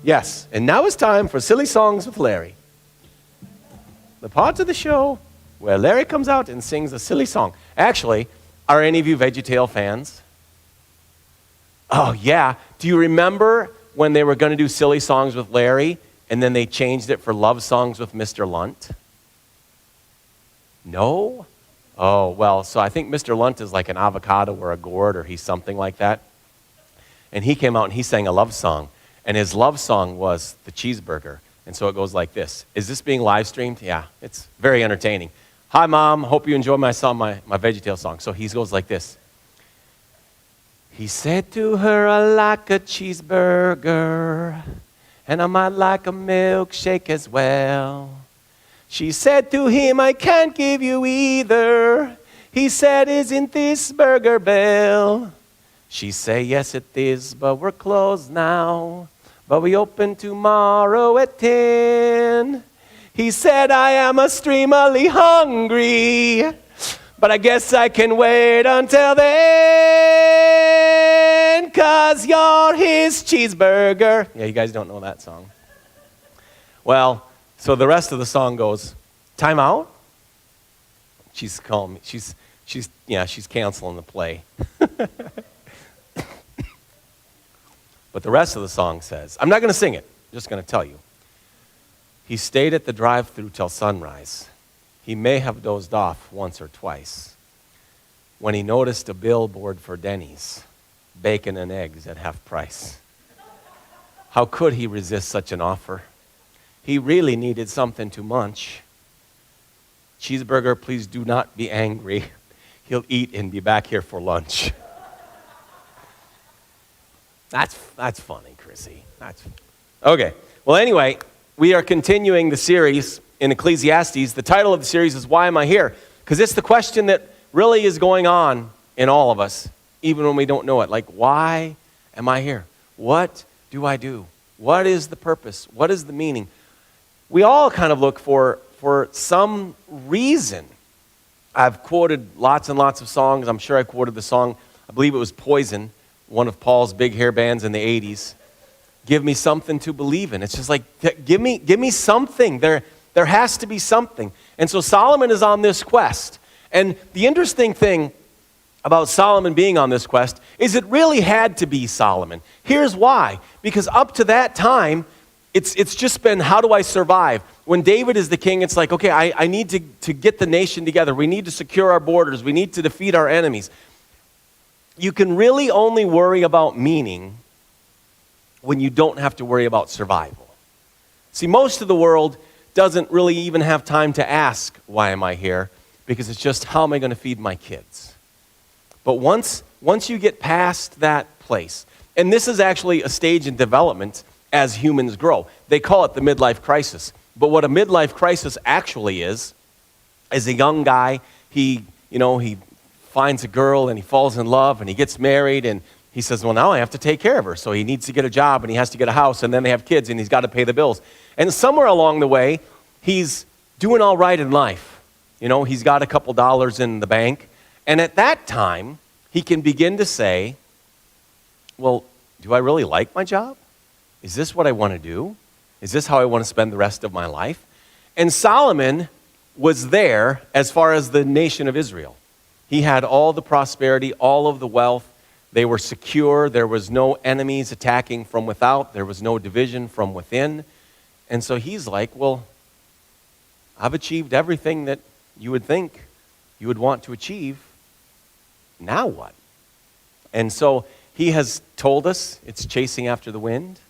Yes, and now it's time for Silly Songs with Larry. The part of the show where Larry comes out and sings a silly song. Actually, are any of you VeggieTale fans? Oh, yeah. Do you remember when they were going to do Silly Songs with Larry, and then they changed it for Love Songs with Mr. Lunt? No? Oh, well, so I think Mr. Lunt is like an avocado or a gourd, or he's something like that. And he came out and he sang a love song. And his love song was the cheeseburger. And so it goes like this. Is this being live streamed? Yeah, it's very entertaining. Hi, Mom. Hope you enjoy my song, my VeggieTale song. So he goes like this. He said to her, I like a cheeseburger, and I might like a milkshake as well. She said to him, I can't give you either. He said, isn't this Burger Bell? She said, yes, it is, but we're closed now. But we open tomorrow at 10. He said, I am extremely hungry, but I guess I can wait until then, 'cause you're his cheeseburger. Yeah, you guys don't know that song. Well, so the rest of the song goes, time out? She's calling me. She's canceling the play. But the rest of the song says, I'm not going to sing it, I'm just going to tell you. He stayed at the drive-thru till sunrise. He may have dozed off once or twice when he noticed a billboard for Denny's, bacon and eggs at half price. How could he resist such an offer? He really needed something to munch. Cheeseburger, please do not be angry. He'll eat and be back here for lunch. That's funny, Chrissy. Okay. Well, anyway, we are continuing the series in Ecclesiastes. The title of the series is Why Am I Here? Because it's the question that really is going on in all of us, even when we don't know it. Like, why am I here? What do I do? What is the purpose? What is the meaning? We all kind of look for some reason. I've quoted lots and lots of songs. I'm sure I quoted the song, I believe it was Poison, one of Paul's big hair bands in the 80s. Give me something to believe in. It's just like, give me something. There has to be something. And so Solomon is on this quest. And the interesting thing about Solomon being on this quest is it really had to be Solomon. Here's why. Because up to that time, it's just been, how do I survive? When David is the king, it's like, okay, I need to get the nation together. We need to secure our borders. We need to defeat our enemies. You can really only worry about meaning when you don't have to worry about survival. See, most of the world doesn't really even have time to ask, why am I here? Because it's just, how am I going to feed my kids? But once you get past that place, and this is actually a stage in development as humans grow. They call it the midlife crisis. But what a midlife crisis actually is a young guy, he finds a girl and he falls in love and he gets married and he says, well, now I have to take care of her. So he needs to get a job and he has to get a house and then they have kids and he's got to pay the bills. And somewhere along the way, he's doing all right in life. He's got a couple dollars in the bank. And at that time, he can begin to say, well, do I really like my job? Is this what I want to do? Is this how I want to spend the rest of my life? And Solomon was there as far as the nation of Israel. He had all the prosperity, all of the wealth. They were secure. There was no enemies attacking from without. There was no division from within. And so he's like, well, I've achieved everything that you would think you would want to achieve. Now what? And so he has told us it's chasing after the wind.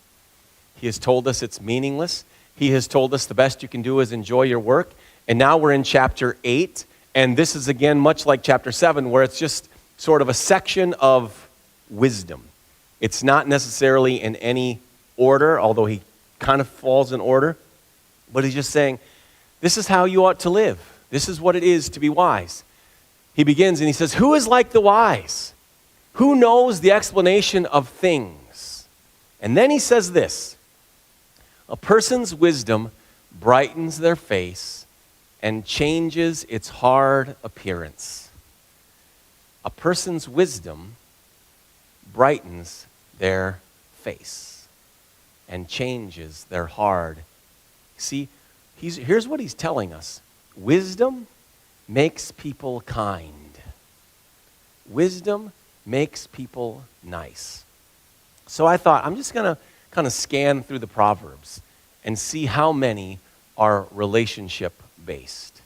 He has told us it's meaningless. He has told us the best you can do is enjoy your work. And now we're in chapter 8. And this is, again, much like chapter 7, where it's just sort of a section of wisdom. It's not necessarily in any order, although he kind of falls in order. But he's just saying, this is how you ought to live. This is what it is to be wise. He begins and he says, who is like the wise? Who knows the explanation of things? And then he says this, a person's wisdom brightens their face and changes its hard appearance. A person's wisdom brightens their face and changes their heart. See, here's what he's telling us. Wisdom makes people kind. Wisdom makes people nice. So I thought, I'm just going to kind of scan through the Proverbs and see how many are relationship-based.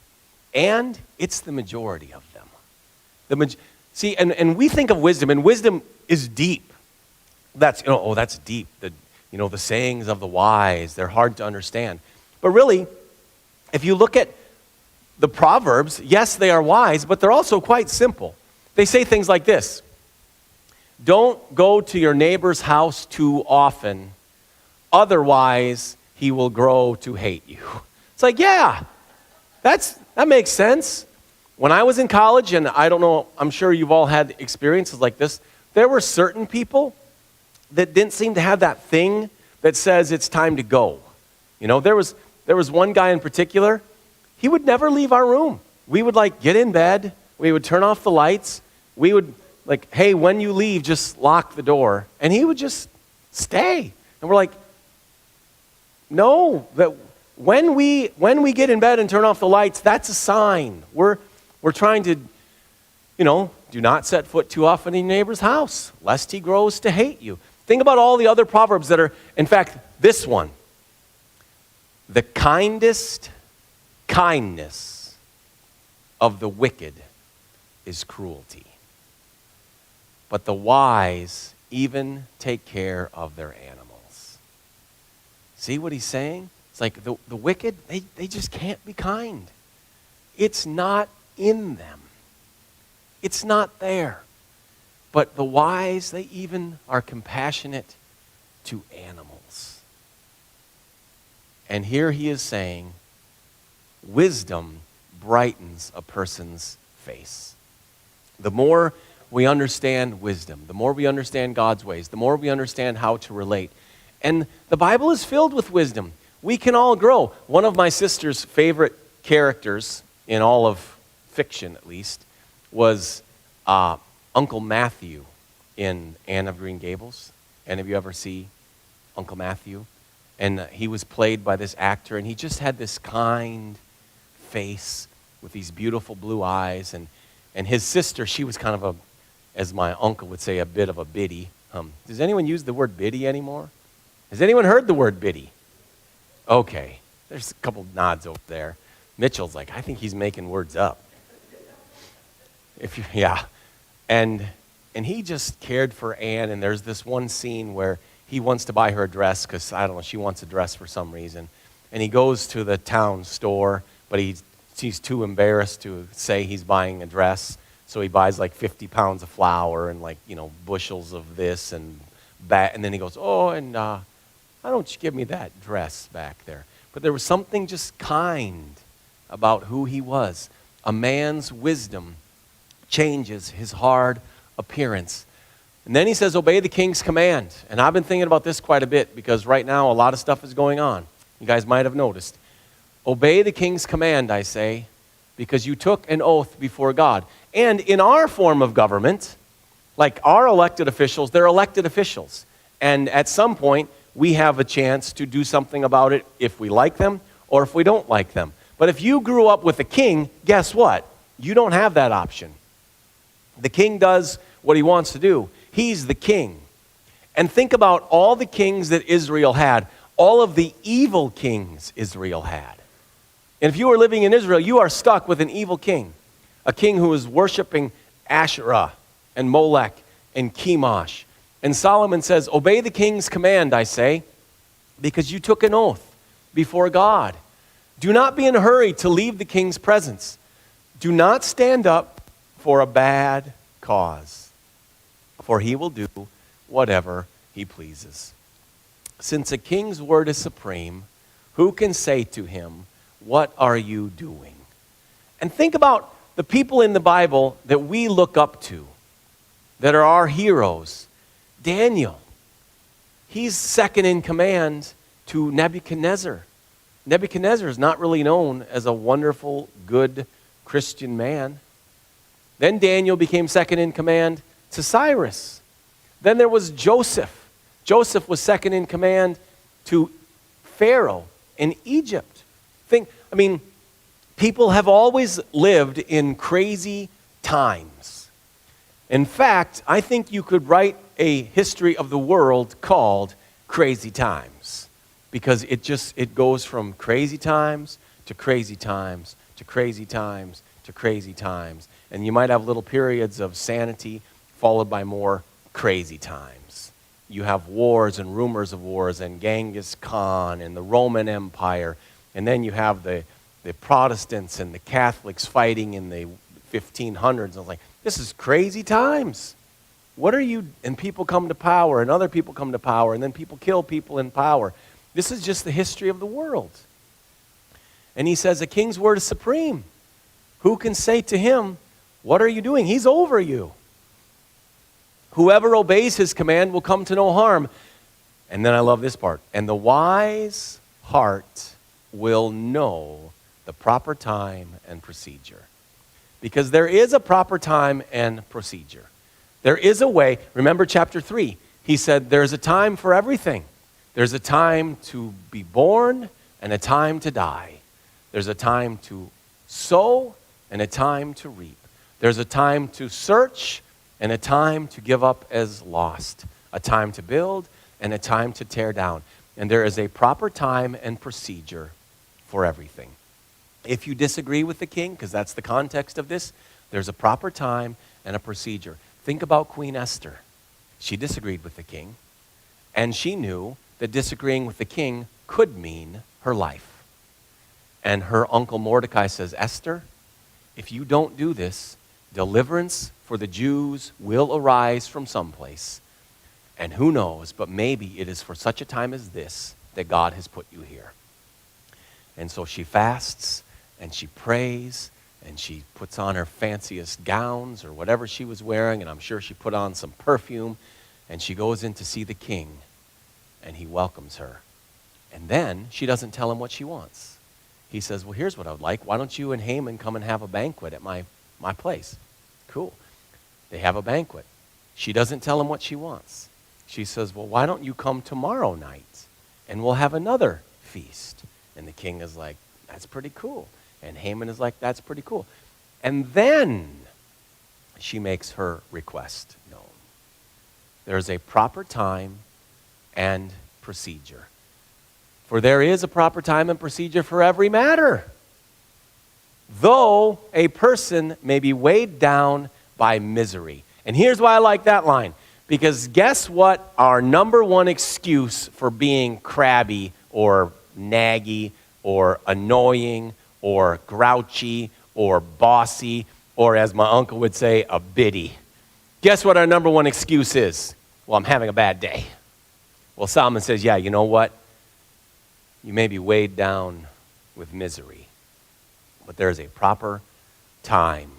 And it's the majority of them. See, and we think of wisdom, and wisdom is deep. That's, that's deep. The sayings of the wise, they're hard to understand. But really, if you look at the Proverbs, yes, they are wise, but they're also quite simple. They say things like this: don't go to your neighbor's house too often, otherwise he will grow to hate you. It's like, yeah, that makes sense. When I was in college, and I don't know, I'm sure you've all had experiences like this, there were certain people that didn't seem to have that thing that says it's time to go. There was one guy in particular, he would never leave our room. We would get in bed, we would turn off the lights, we would hey, when you leave, just lock the door. And he would just stay. And we're like, no, that when we get in bed and turn off the lights, that's a sign. We're trying to, do not set foot too often in your neighbor's house, lest he grows to hate you. Think about all the other Proverbs that are, in fact, this one. The kindest kindness of the wicked is cruelty, but the wise even take care of their animals. See what he's saying? It's like the wicked, they just can't be kind. It's not in them. It's not there. But the wise, they even are compassionate to animals. And here he is saying, wisdom brightens a person's face. The more we understand wisdom, the more we understand God's ways, the more we understand how to relate. And the Bible is filled with wisdom. We can all grow. One of my sister's favorite characters, in all of fiction at least, was Uncle Matthew in Anne of Green Gables. Any of you ever see Uncle Matthew? And he was played by this actor, and he just had this kind face with these beautiful blue eyes. And his sister, she was kind of as my uncle would say, a bit of a biddy. Does anyone use the word biddy anymore? Has anyone heard the word biddy? Okay, there's a couple nods over there. Mitchell's like, I think he's making words up. And he just cared for Anne, and there's this one scene where he wants to buy her a dress because, I don't know, she wants a dress for some reason. And he goes to the town store, but he's too embarrassed to say he's buying a dress. So he buys 50 pounds of flour and bushels of this and that. And then he goes, why don't you give me that dress back there? But there was something just kind about who he was. A man's wisdom changes his hard appearance. And then he says, obey the king's command. And I've been thinking about this quite a bit because right now a lot of stuff is going on. You guys might have noticed. Obey the king's command, I say, because you took an oath before God. And in our form of government, like our elected officials, they're elected officials. And at some point, we have a chance to do something about it if we like them or if we don't like them. But if you grew up with a king, guess what? You don't have that option. The king does what he wants to do. He's the king. And think about all the kings that Israel had, all of the evil kings Israel had. And if you are living in Israel, you are stuck with an evil king, a king who is worshiping Asherah and Molech and Chemosh. And Solomon says, obey the king's command, I say, because you took an oath before God. Do not be in a hurry to leave the king's presence. Do not stand up for a bad cause, for he will do whatever he pleases. Since a king's word is supreme, who can say to him, what are you doing? And think about the people in the Bible that we look up to, that are our heroes. Daniel, he's second in command to Nebuchadnezzar. Nebuchadnezzar is not really known as a wonderful, good Christian man. Then Daniel became second in command to Cyrus. Then there was Joseph. Joseph was second in command to Pharaoh in Egypt. People have always lived in crazy times. In fact, I think you could write a history of the world called Crazy Times, because it goes from crazy times to crazy times to crazy times to crazy times. And you might have little periods of sanity followed by more crazy times. You have wars and rumors of wars and Genghis Khan and the Roman Empire. And then you have the Protestants and the Catholics fighting in the 1500s. I was like, this is crazy times. And people come to power and other people come to power and then people kill people in power. This is just the history of the world. And he says, a king's word is supreme. Who can say to him, what are you doing? He's over you. Whoever obeys his command will come to no harm. And then I love this part. And the wise heart will know the proper time and procedure. Because there is a proper time and procedure. There is a way. Remember chapter 3. He said there's a time for everything. There's a time to be born and a time to die. There's a time to sow and a time to reap. There's a time to search and a time to give up as lost. A time to build and a time to tear down. And there is a proper time and procedure for everything. If you disagree with the king, because that's the context of this, there's a proper time and a procedure. Think about Queen Esther. She disagreed with the king, and she knew that disagreeing with the king could mean her life. And her uncle Mordecai says, Esther, if you don't do this, deliverance for the Jews will arise from someplace. And who knows, but maybe it is for such a time as this that God has put you here. And so she fasts, and she prays, and she puts on her fanciest gowns or whatever she was wearing, and I'm sure she put on some perfume, and she goes in to see the king, and he welcomes her. And then she doesn't tell him what she wants. He says, well, here's what I would like. Why don't you and Haman come and have a banquet at my place? Cool. They have a banquet. She doesn't tell him what she wants. She says, well, why don't you come tomorrow night, and we'll have another feast? And the king is like, that's pretty cool. And Haman is like, that's pretty cool. And then she makes her request known. There's a proper time and procedure. For there is a proper time and procedure for every matter. Though a person may be weighed down by misery. And here's why I like that line. Because guess what our number one excuse for being crabby or naggy or annoying or grouchy or bossy, or as my uncle would say, a biddy. Guess what our number one excuse is? Well, I'm having a bad day. Well, Solomon says, yeah, you know what? You may be weighed down with misery, but there's a proper time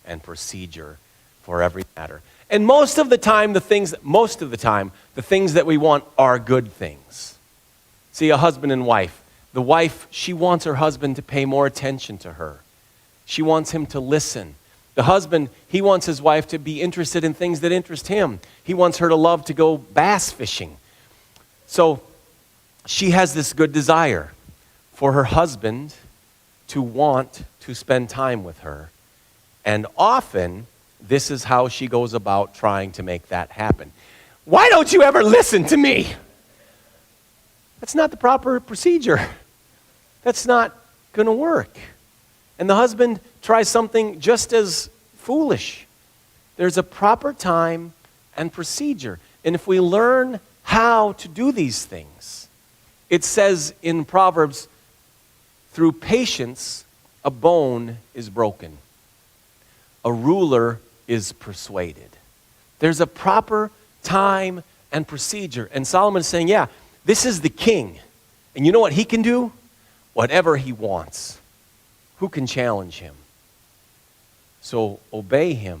and procedure for every matter. And most of the time, the things that we want are good things. See, a husband and wife. The wife, she wants her husband to pay more attention to her. She wants him to listen. The husband, he wants his wife to be interested in things that interest him. He wants her to love to go bass fishing. So she has this good desire for her husband to want to spend time with her. And often, this is how she goes about trying to make that happen. Why don't you ever listen to me? That's not the proper procedure. That's not going to work. And the husband tries something just as foolish. There's a proper time and procedure. And if we learn how to do these things, it says in Proverbs, through patience, a bone is broken. A ruler is persuaded. There's a proper time and procedure. And Solomon is saying, yeah, this is the king. And you know what he can do? Whatever he wants. Who can challenge him? So obey him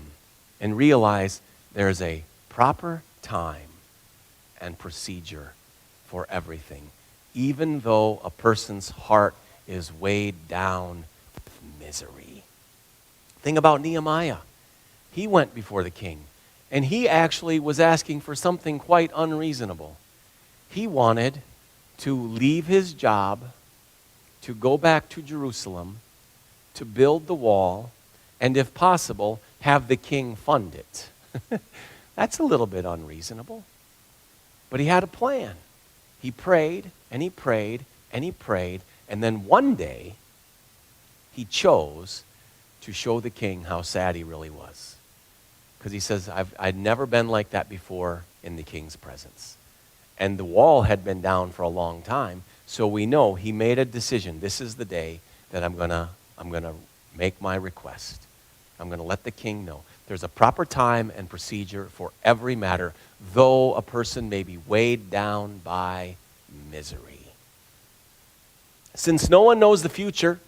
and realize there's a proper time and procedure for everything, even though a person's heart is weighed down with misery. Think about Nehemiah. He went before the king, and he actually was asking for something quite unreasonable. He wanted to leave his job, to go back to Jerusalem, to build the wall, and if possible, have the king fund it. That's a little bit unreasonable. But he had a plan. He prayed, and he prayed, and he prayed, and then one day, he chose to show the king how sad he really was. Because he says, I'd never been like that before in the king's presence. And the wall had been down for a long time, so we know he made a decision. This is the day that I'm gonna make my request. I'm going to let the king know. There's a proper time and procedure for every matter, though a person may be weighed down by misery. Since no one knows the future,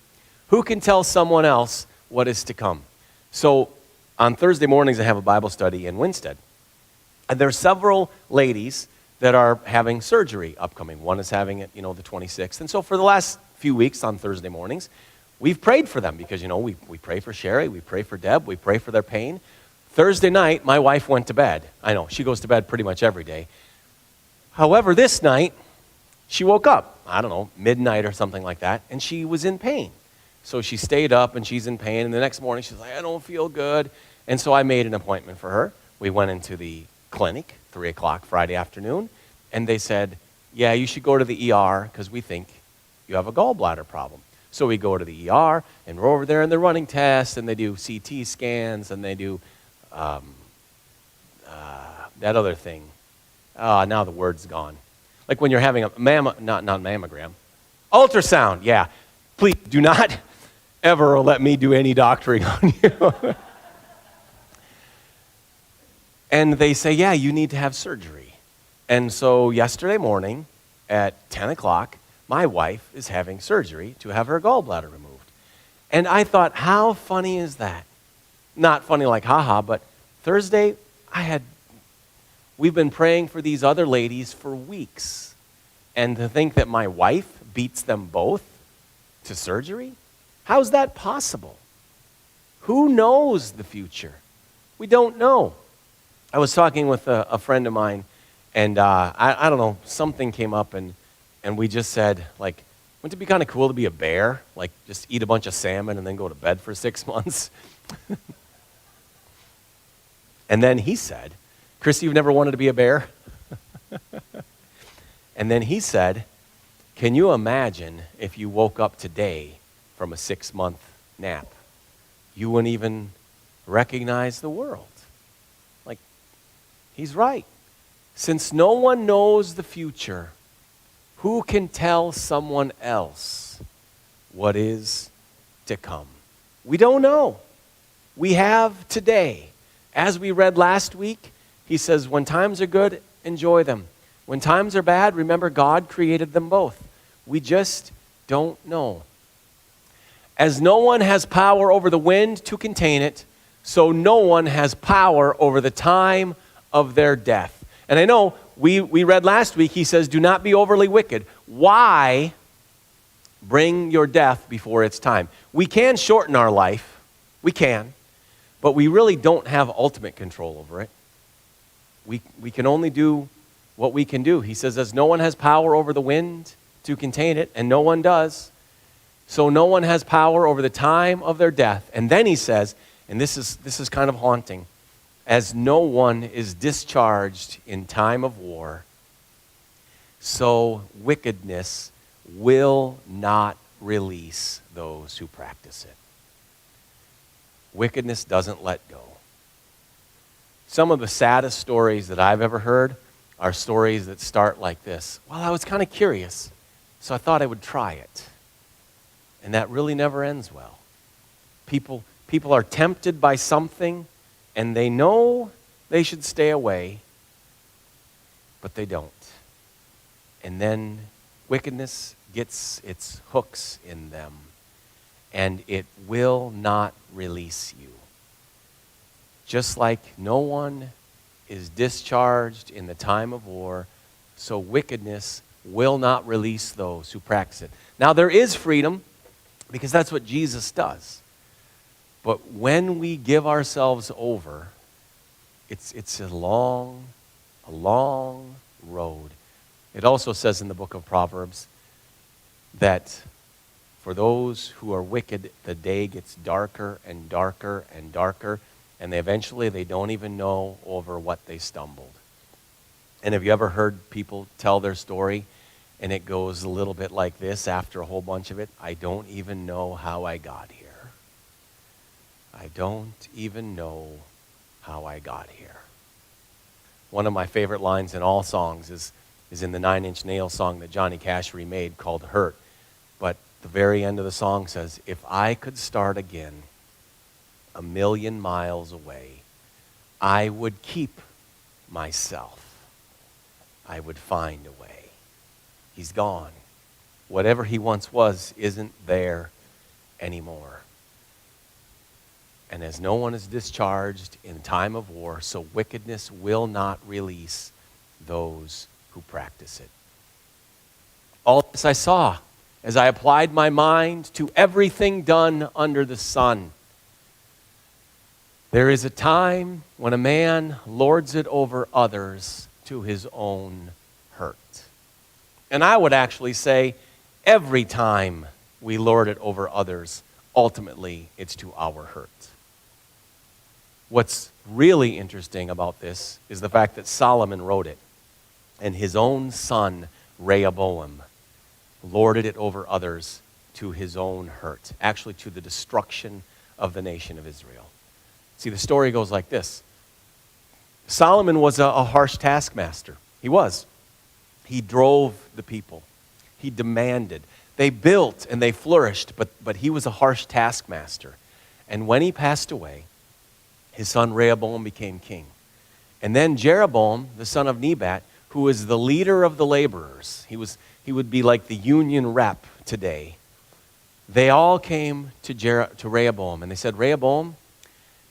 who can tell someone else what is to come? So on Thursday mornings, I have a Bible study in Winstead. And there are several ladies that are having surgery upcoming. One is having it, the 26th. And so for the last few weeks on Thursday mornings, we've prayed for them because, we pray for Sherry, we pray for Deb, we pray for their pain. Thursday night, my wife went to bed. I know, she goes to bed pretty much every day. However, this night, she woke up, midnight or something like that, and she was in pain. So she stayed up and she's in pain, and the next morning she's like, I don't feel good. And so I made an appointment for her. We went into the clinic, 3 o'clock Friday afternoon, and they said, yeah, you should go to the ER because we think you have a gallbladder problem. So we go to the ER, and we're over there, and they're running tests, and they do CT scans, and they do that other thing. Now the word's gone. Like when you're having a not mammogram, ultrasound, yeah. Please do not ever let me do any doctoring on you. And they say, yeah, you need to have surgery. And so yesterday morning at 10 o'clock, my wife is having surgery to have her gallbladder removed. And I thought, how funny is that? Not funny like haha, but Thursday, we've been praying for these other ladies for weeks. And to think that my wife beats them both to surgery? How's that possible? Who knows the future? We don't know. I was talking with a friend of mine, and I don't know, something came up, and we just said, like, wouldn't it be kind of cool to be a bear? Like, just eat a bunch of salmon and then go to bed for 6 months? And then he said, Chris, you've never wanted to be a bear? And then he said, can you imagine if you woke up today from a 6-month nap? You wouldn't even recognize the world. Like, he's right. Since no one knows the future, who can tell someone else what is to come? We don't know. We have today. As we read last week, he says, when times are good, enjoy them. When times are bad, remember God created them both. We just don't know. As no one has power over the wind to contain it, so no one has power over the time of their death. And I know we read last week, he says, do not be overly wicked. Why bring your death before its time? We can shorten our life. We can. But we really don't have ultimate control over it. We can only do what we can do. He says, as no one has power over the wind to contain it, and no one does, so no one has power over the time of their death. And then he says, and this is kind of haunting, as no one is discharged in time of war, so wickedness will not release those who practice it. Wickedness doesn't let go. Some of the saddest stories that I've ever heard are stories that start like this. Well, I was kind of curious, so I thought I would try it. And that really never ends well. People are tempted by something, and they know they should stay away, but they don't. And then wickedness gets its hooks in them, and it will not release you. Just like no one is discharged in the time of war, so wickedness will not release those who practice it. Now there is freedom, because that's what Jesus does. But when we give ourselves over, it's a long road. It also says in the book of Proverbs that for those who are wicked, the day gets darker and darker and darker, and eventually they don't even know over what they stumbled. And have you ever heard people tell their story, and it goes a little bit like this after a whole bunch of it? I don't even know how I got here. I don't even know how I got here. One of my favorite lines in all songs is in the 9 Inch Nails song that Johnny Cash remade called Hurt. But the very end of the song says, if I could start again 1,000,000 miles away, I would keep myself. I would find a way. He's gone. Whatever he once was isn't there anymore. And as no one is discharged in time of war, so wickedness will not release those who practice it. All this I saw as I applied my mind to everything done under the sun. There is a time when a man lords it over others to his own hurt. And I would actually say every time we lord it over others, ultimately it's to our hurt. What's really interesting about this is the fact that Solomon wrote it, and his own son, Rehoboam, lorded it over others to his own hurt, actually to the destruction of the nation of Israel. See, the story goes like this. Solomon was a harsh taskmaster. He was. He drove the people. He demanded. They built and they flourished, but he was a harsh taskmaster. And when he passed away, his son Rehoboam became king. And then Jeroboam, the son of Nebat, who was the leader of the laborers, he would be like the union rep today. They all came to Rehoboam, and they said, Rehoboam,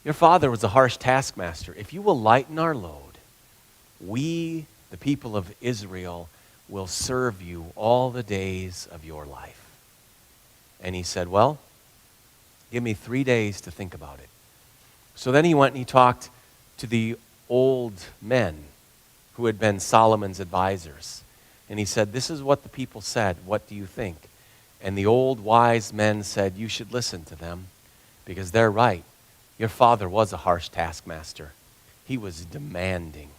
your father was a harsh taskmaster. If you will lighten our load, we, the people of Israel, will serve you all the days of your life. And he said, well, give me 3 days to think about it. So then he went and he talked to the old men who had been Solomon's advisors. And he said, this is what the people said. What do you think? And the old wise men said, you should listen to them because they're right. Your father was a harsh taskmaster. He was demanding.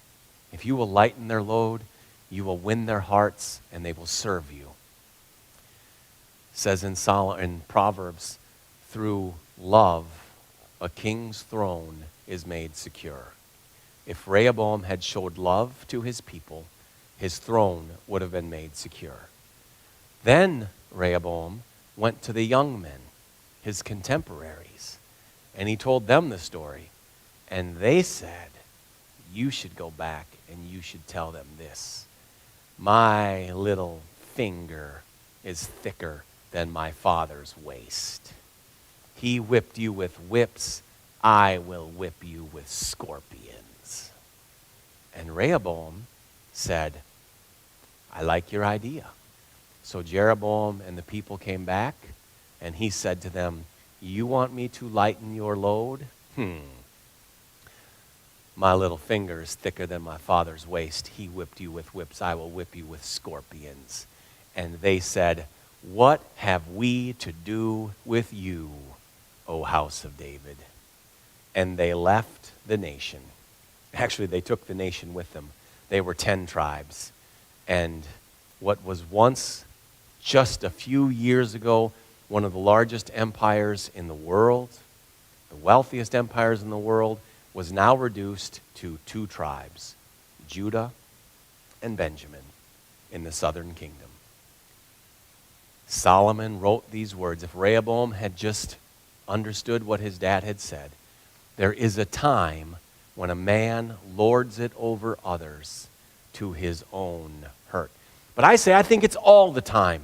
If you will lighten their load, you will win their hearts and they will serve you. It says in Proverbs, through love, a king's throne is made secure. If Rehoboam had showed love to his people, his throne would have been made secure. Then Rehoboam went to the young men, his contemporaries, and he told them the story. And they said, you should go back and you should tell them this. My little finger is thicker than my father's waist. He whipped you with whips. I will whip you with scorpions. And Rehoboam said, I like your idea. So Jeroboam and the people came back, and he said to them, you want me to lighten your load? My little finger is thicker than my father's waist. He whipped you with whips. I will whip you with scorpions. And they said, what have we to do with you, O house of David? And they left the nation. Actually, they took the nation with them. They were 10 tribes. And what was once, just a few years ago, one of the largest empires in the world, the wealthiest empires in the world, was now reduced to 2 tribes, Judah and Benjamin, in the southern kingdom. Solomon wrote these words. If Rehoboam had just understood what his dad had said, there is a time when a man lords it over others to his own hurt. But I think it's all the time.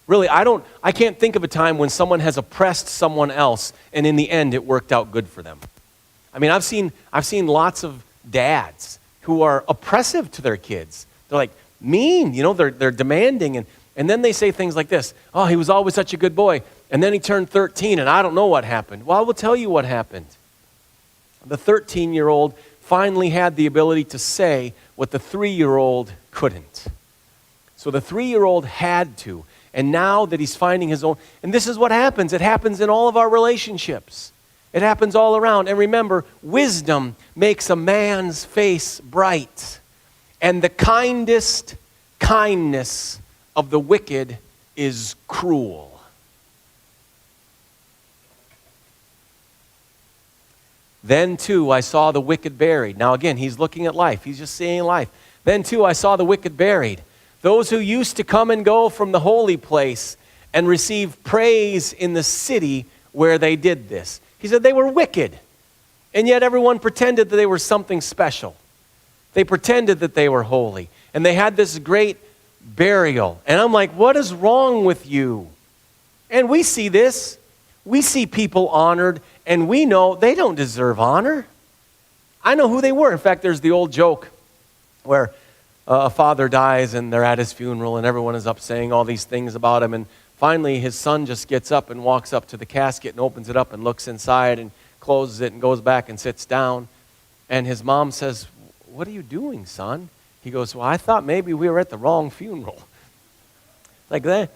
Really, I can't think of a time when someone has oppressed someone else and in the end it worked out good for them. I mean, I've seen lots of dads who are oppressive to their kids. They're like mean, they're demanding, and then they say things like this, oh, he was always such a good boy, and then he turned 13 and I don't know what happened. Well, I will tell you what happened. The 13-year-old finally had the ability to say what the 3-year-old couldn't. So the 3-year-old had to. And now that he's finding his own, and this is what happens. It happens in all of our relationships. It happens all around. And remember, wisdom makes a man's face bright. And the kindest kindness of the wicked is cruel. Then too I saw the wicked buried. Now again, he's looking at life. He's just seeing life. Then too I saw the wicked buried. Those who used to come and go from the holy place and receive praise in the city where they did this. He said they were wicked. And yet everyone pretended that they were something special. They pretended that they were holy. And they had this great burial. And I'm like, what is wrong with you? And we see this. We see people honored, and we know they don't deserve honor. I know who they were. In fact, there's the old joke where a father dies and they're at his funeral and everyone is up saying all these things about him. And finally, his son just gets up and walks up to the casket and opens it up and looks inside and closes it and goes back and sits down. And his mom says, "What are you doing, son?" He goes, "Well, I thought maybe we were at the wrong funeral." Like that.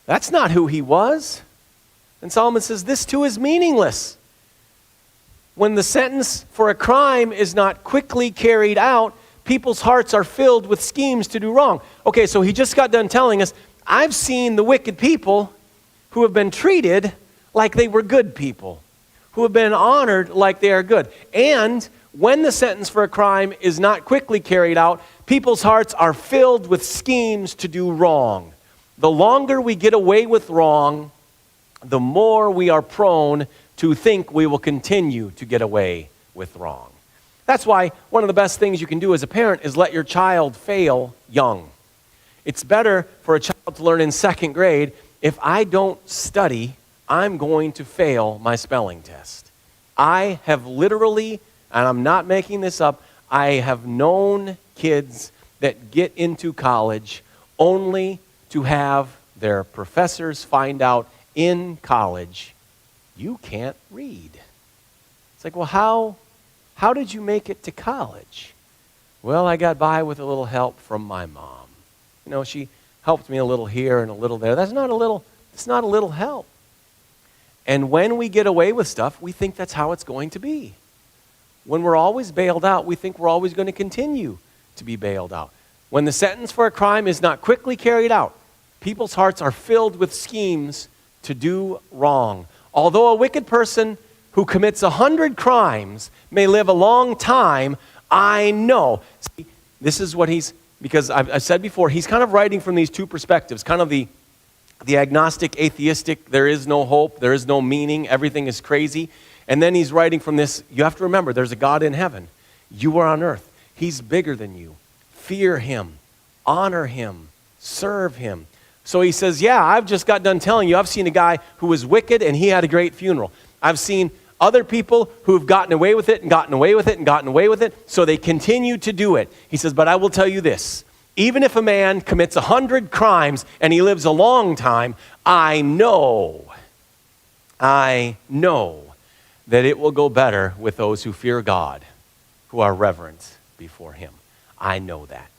That's not who he was. And Solomon says, this too is meaningless. When the sentence for a crime is not quickly carried out, people's hearts are filled with schemes to do wrong. Okay, so he just got done telling us, I've seen the wicked people who have been treated like they were good people, who have been honored like they are good. And when the sentence for a crime is not quickly carried out, people's hearts are filled with schemes to do wrong. The longer we get away with wrong, the more we are prone to think we will continue to get away with wrong. That's why one of the best things you can do as a parent is let your child fail young. It's better for a child to learn in 2nd grade, if I don't study, I'm going to fail my spelling test. I have literally, and I'm not making this up, I have known kids that get into college only to have their professors find out in college, you can't read. It's like, well, how did you make it to college? Well, I got by with a little help from my mom. You know, she helped me a little here and a little there. It's not a little help. And when we get away with stuff, we think that's how it's going to be. When we're always bailed out, we think we're always going to continue to be bailed out. When the sentence for a crime is not quickly carried out, people's hearts are filled with schemes to do wrong. Although a wicked person who commits 100 crimes may live a long time, I know. See, this is what because I've said before, he's kind of writing from these two perspectives, kind of the agnostic, atheistic, there is no hope, there is no meaning, everything is crazy. And then he's writing from this, you have to remember, there's a God in heaven. You are on earth. He's bigger than you. Fear him, honor him, serve him. So he says, yeah, I've just got done telling you, I've seen a guy who was wicked and he had a great funeral. I've seen other people who've gotten away with it and gotten away with it and gotten away with it, so they continue to do it. He says, but I will tell you this, even if a man commits 100 crimes and he lives a long time, I know that it will go better with those who fear God, who are reverent before him. I know that.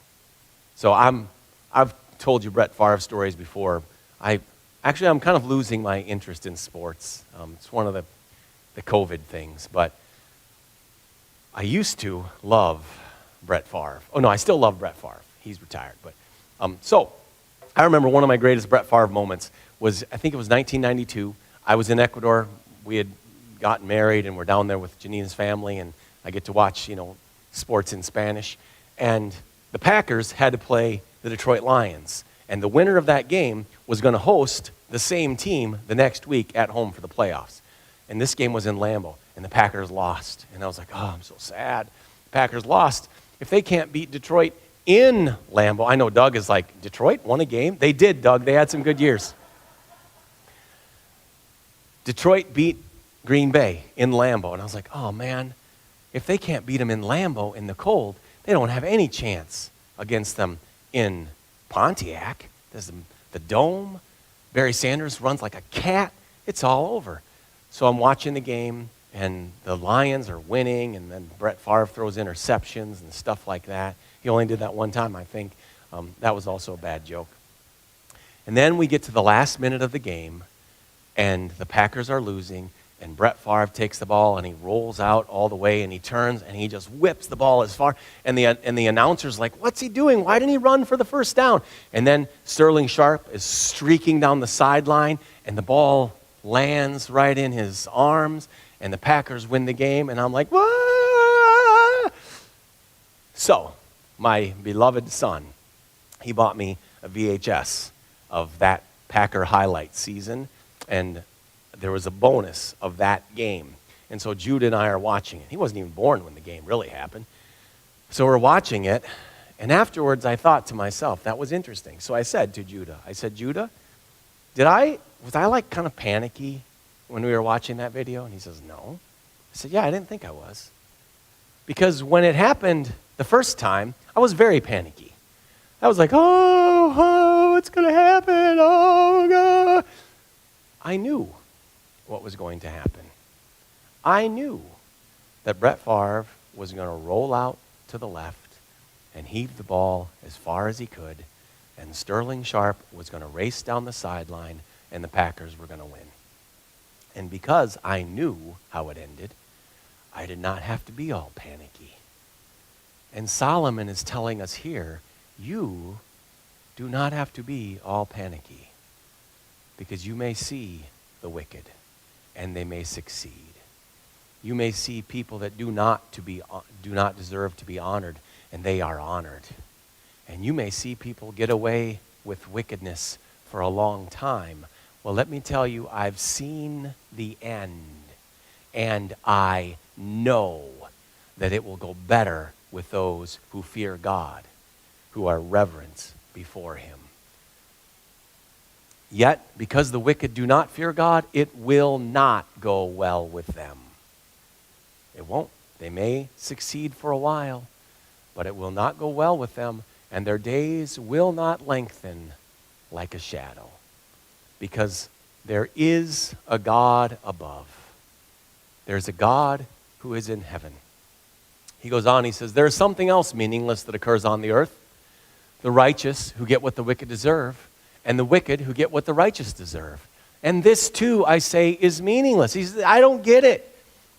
So I've told you Brett Favre stories before. I'm kind of losing my interest in sports. It's one of the COVID things, but I used to love Brett Favre. Oh no, I still love Brett Favre. He's retired, but so I remember one of my greatest Brett Favre moments was, I think it was 1992. I was in Ecuador. We had gotten married and we're down there with Janina's family, and I get to watch, sports in Spanish. And the Packers had to play the Detroit Lions, and the winner of that game was going to host the same team the next week at home for the playoffs. And this game was in Lambeau, and the Packers lost. And I was like, oh, I'm so sad. The Packers lost. If they can't beat Detroit in Lambeau, I know Doug is like, Detroit won a game? They did, Doug. They had some good years. Detroit beat Green Bay in Lambeau. And I was like, oh, man, if they can't beat them in Lambeau in the cold, they don't have any chance against them in Pontiac. There's the Dome. Barry Sanders runs like a cat. It's all over. So I'm watching the game, and the Lions are winning, and then Brett Favre throws interceptions and stuff like that. He only did that one time, I think. That was also a bad joke. And then we get to the last minute of the game, and the Packers are losing, and Brett Favre takes the ball, and he rolls out all the way, and he turns, and he just whips the ball as far, and the announcer's like, what's he doing? Why didn't he run for the first down? And then Sterling Sharp is streaking down the sideline, and the ball lands right in his arms, and the Packers win the game, and I'm like, what? So, my beloved son, he bought me a VHS of that Packer highlight season, and there was a bonus of that game. And so Jude and I are watching it. He wasn't even born when the game really happened. So we're watching it, and afterwards I thought to myself, that was interesting. So I said to Judah, Judah, was I like kind of panicky when we were watching that video? And he says, no. I said, yeah, I didn't think I was. Because when it happened the first time, I was very panicky. I was like, oh, what's going to happen? Oh, God. I knew what was going to happen. I knew that Brett Favre was going to roll out to the left and heave the ball as far as he could, and Sterling Sharp was going to race down the sideline, and the Packers were going to win. And because I knew how it ended, I did not have to be all panicky. And Solomon is telling us here, you do not have to be all panicky, because you may see the wicked and they may succeed. You may see people that do not deserve to be honored, and they are honored. And you may see people get away with wickedness for a long time. Well, let me tell you, I've seen the end, and I know that it will go better with those who fear God, who are reverent before him. Yet, because the wicked do not fear God, it will not go well with them. It won't. They may succeed for a while, but it will not go well with them, and their days will not lengthen like a shadow, because there is a God above. There's a God who is in heaven. He goes on, he says, there is something else meaningless that occurs on the earth. The righteous who get what the wicked deserve, and the wicked who get what the righteous deserve. And this too, I say, is meaningless. He says, I don't get it.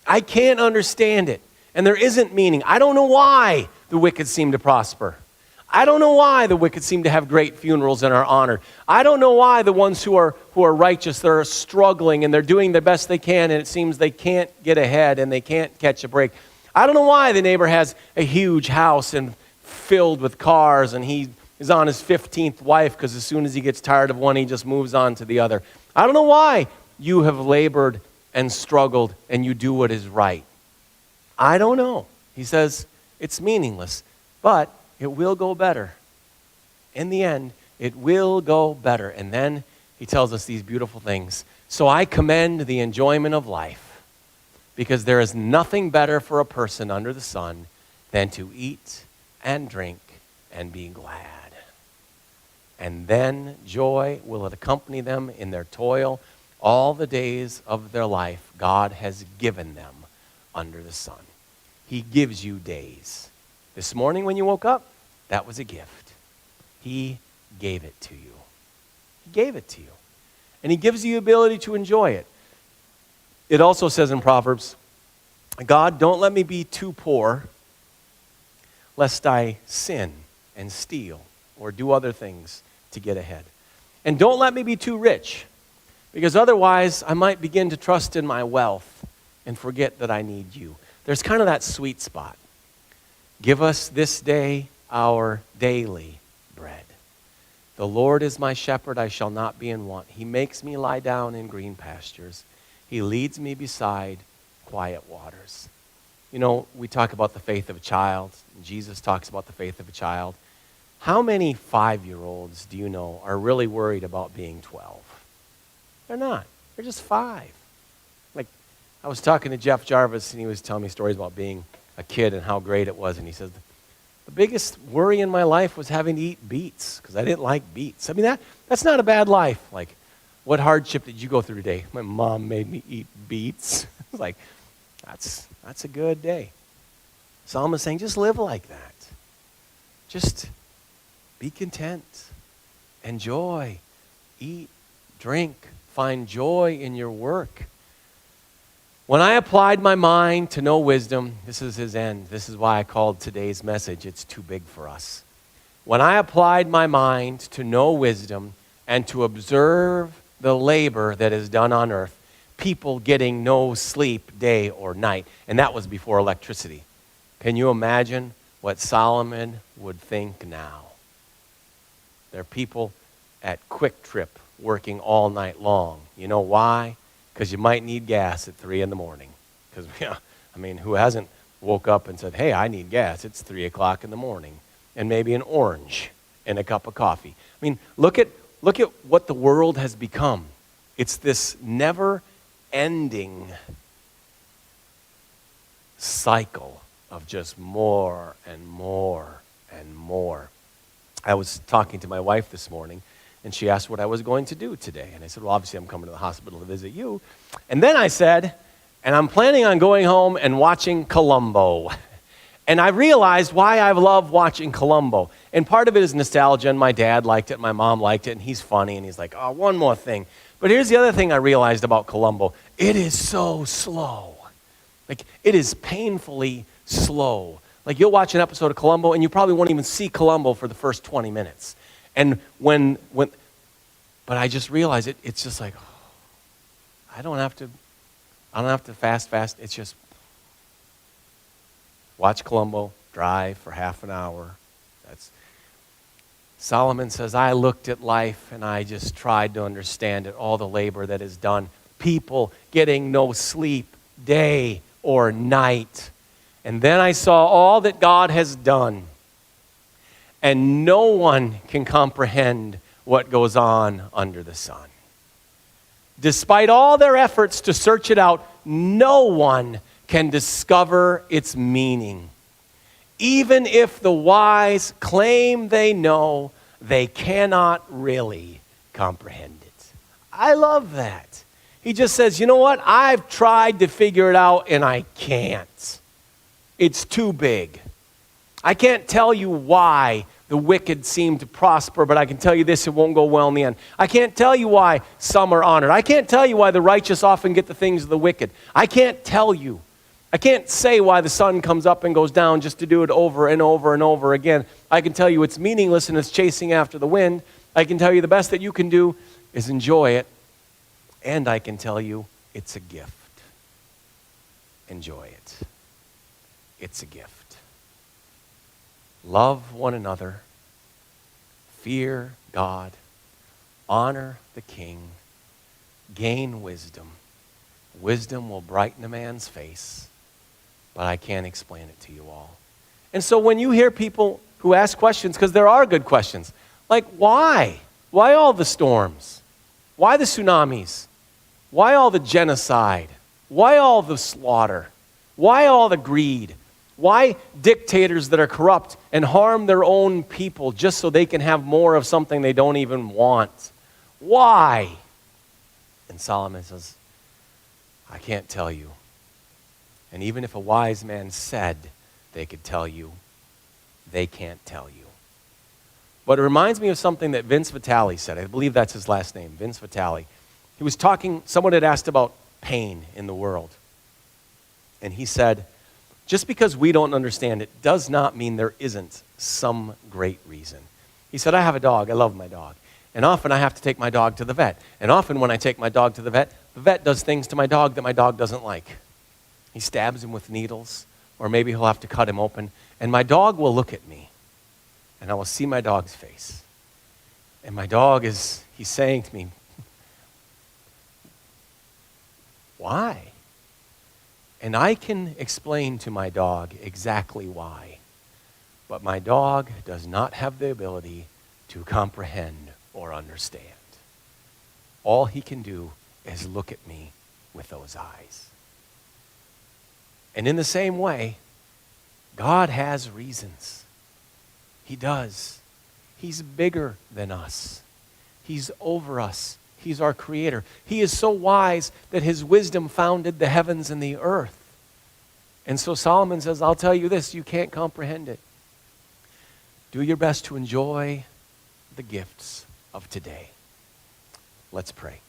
I can't understand it. And there isn't meaning. I don't know why the wicked seem to prosper. I don't know why the wicked seem to have great funerals and are honored. I don't know why the ones who are righteous, they're struggling and they're doing the best they can, and it seems they can't get ahead and they can't catch a break. I don't know why the neighbor has a huge house and filled with cars, and he is on his 15th wife because as soon as he gets tired of one, he just moves on to the other. I don't know why you have labored and struggled and you do what is right. I don't know. He says it's meaningless, but it will go better. In the end, it will go better. And then he tells us these beautiful things. So I commend the enjoyment of life, because there is nothing better for a person under the sun than to eat and drink and be glad. And then joy will accompany them in their toil all the days of their life God has given them under the sun. He gives you days. This morning when you woke up, that was a gift. He gave it to you. He gave it to you. And he gives you the ability to enjoy it. It also says in Proverbs, God, don't let me be too poor, lest I sin and steal or do other things to get ahead. And don't let me be too rich, because otherwise I might begin to trust in my wealth and forget that I need you. There's kind of that sweet spot. Give us this day our daily bread. The Lord is my shepherd, I shall not be in want. He makes me lie down in green pastures. He leads me beside quiet waters. You know, we talk about the faith of a child. Jesus talks about the faith of a child. How many 5-year-olds do you know are really worried about being 12? They're not. They're just 5. Like, I was talking to Jeff Jarvis, and he was telling me stories about being a kid and how great it was. And he said, the biggest worry in my life was having to eat beets, because I didn't like beets. I mean, that's not a bad life. Like, what hardship did you go through today? My mom made me eat beets. It's like, that's a good day. Psalm is saying, just live like that. Just Be content. Enjoy. Eat. Drink. Find joy in your work. When I applied my mind to know wisdom, this is his end. This is why I called today's message, It's Too Big for Us. When I applied my mind to know wisdom and to observe the labor that is done on earth, people getting no sleep day or night, and that was before electricity. Can you imagine what Solomon would think now? There are people at Quick Trip working all night long. You know why? Because you might need gas at 3 in the morning. Because, who hasn't woke up and said, hey, I need gas. It's 3 o'clock in the morning. And maybe an orange and a cup of coffee. Look at what the world has become. It's this never-ending cycle of just more and more and more. I was talking to my wife this morning, and she asked what I was going to do today. And I said, well, obviously I'm coming to the hospital to visit you. And then I said, and I'm planning on going home and watching Columbo. And I realized why I love watching Columbo. And part of it is nostalgia, and my dad liked it, my mom liked it, and he's funny, and he's like, oh, one more thing. But here's the other thing I realized about Columbo. It is so slow. It is painfully slow. You'll watch an episode of Columbo, and you probably won't even see Columbo for the first 20 minutes. And but I just realized it's just like, I don't have to fast. It's just watch Columbo, drive for half an hour. Solomon says, I looked at life and I just tried to understand it, all the labor that is done. People getting no sleep day or night. And then I saw all that God has done. And no one can comprehend what goes on under the sun. Despite all their efforts to search it out, no one can discover its meaning. Even if the wise claim they know, they cannot really comprehend it. I love that. He just says, you know what? I've tried to figure it out and I can't. It's too big. I can't tell you why the wicked seem to prosper, but I can tell you this, it won't go well in the end. I can't tell you why some are honored. I can't tell you why the righteous often get the things of the wicked. I can't tell you. I can't say why the sun comes up and goes down just to do it over and over and over again. I can tell you it's meaningless and it's chasing after the wind. I can tell you the best that you can do is enjoy it. And I can tell you it's a gift. Enjoy it. It's a gift. Love one another. Fear God. Honor the King. Gain wisdom. Wisdom will brighten a man's face. But I can't explain it to you all. And so when you hear people who ask questions, because there are good questions, like why? Why all the storms? Why the tsunamis? Why all the genocide? Why all the slaughter? Why all the greed? Why dictators that are corrupt and harm their own people just so they can have more of something they don't even want? Why? And Solomon says, I can't tell you. And even if a wise man said they could tell you, they can't tell you. But it reminds me of something that Vince Vitale said. I believe that's his last name, Vince Vitale. He was talking, someone had asked about pain in the world. And he said, just because we don't understand it does not mean there isn't some great reason. He said, I have a dog. I love my dog. And often I have to take my dog to the vet. And often when I take my dog to the vet does things to my dog that my dog doesn't like. He stabs him with needles, or maybe he'll have to cut him open. And my dog will look at me, and I will see my dog's face. And my dog he's saying to me, why? And I can explain to my dog exactly why. But my dog does not have the ability to comprehend or understand. All he can do is look at me with those eyes. And in the same way, God has reasons. He does. He's bigger than us. He's over us. He's our creator. He is so wise that his wisdom founded the heavens and the earth. And so Solomon says, I'll tell you this, you can't comprehend it. Do your best to enjoy the gifts of today. Let's pray.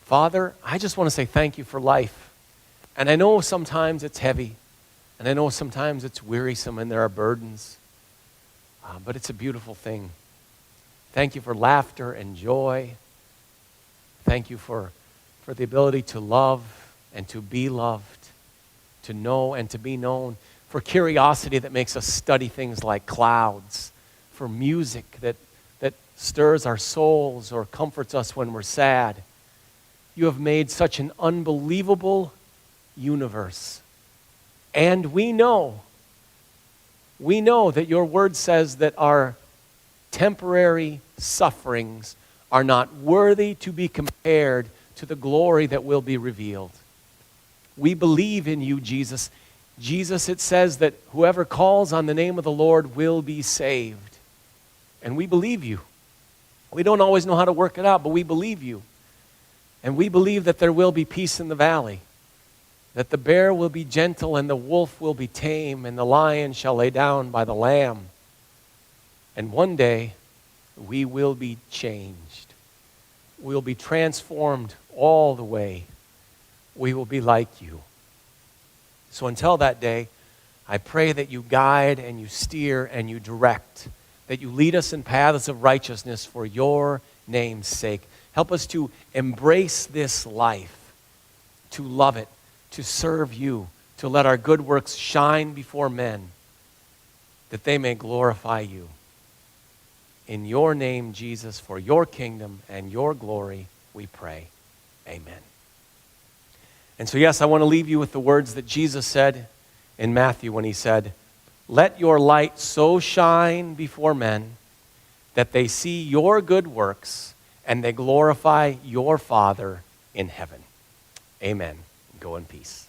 Father, I just want to say thank you for life. And I know sometimes it's heavy. And I know sometimes it's wearisome and there are burdens. But it's a beautiful thing. Thank you for laughter and joy. Thank you for the ability to love and to be loved, to know and to be known, for curiosity that makes us study things like clouds, for music that stirs our souls or comforts us when we're sad. You have made such an unbelievable universe. And we know that your word says that our temporary sufferings are not worthy to be compared to the glory that will be revealed. We believe in you, Jesus. Jesus, it says that whoever calls on the name of the Lord will be saved. And we believe you. We don't always know how to work it out, but we believe you. And we believe that there will be peace in the valley, that the bear will be gentle and the wolf will be tame and the lion shall lay down by the lamb. And one day, we will be changed. We'll be transformed all the way. We will be like you. So until that day, I pray that you guide and you steer and you direct, that you lead us in paths of righteousness for your name's sake. Help us to embrace this life, to love it, to serve you, to let our good works shine before men, that they may glorify you. In your name, Jesus, for your kingdom and your glory, we pray. Amen. And so, yes, I want to leave you with the words that Jesus said in Matthew when he said, "Let your light so shine before men that they see your good works and they glorify your Father in heaven." Amen. Go in peace.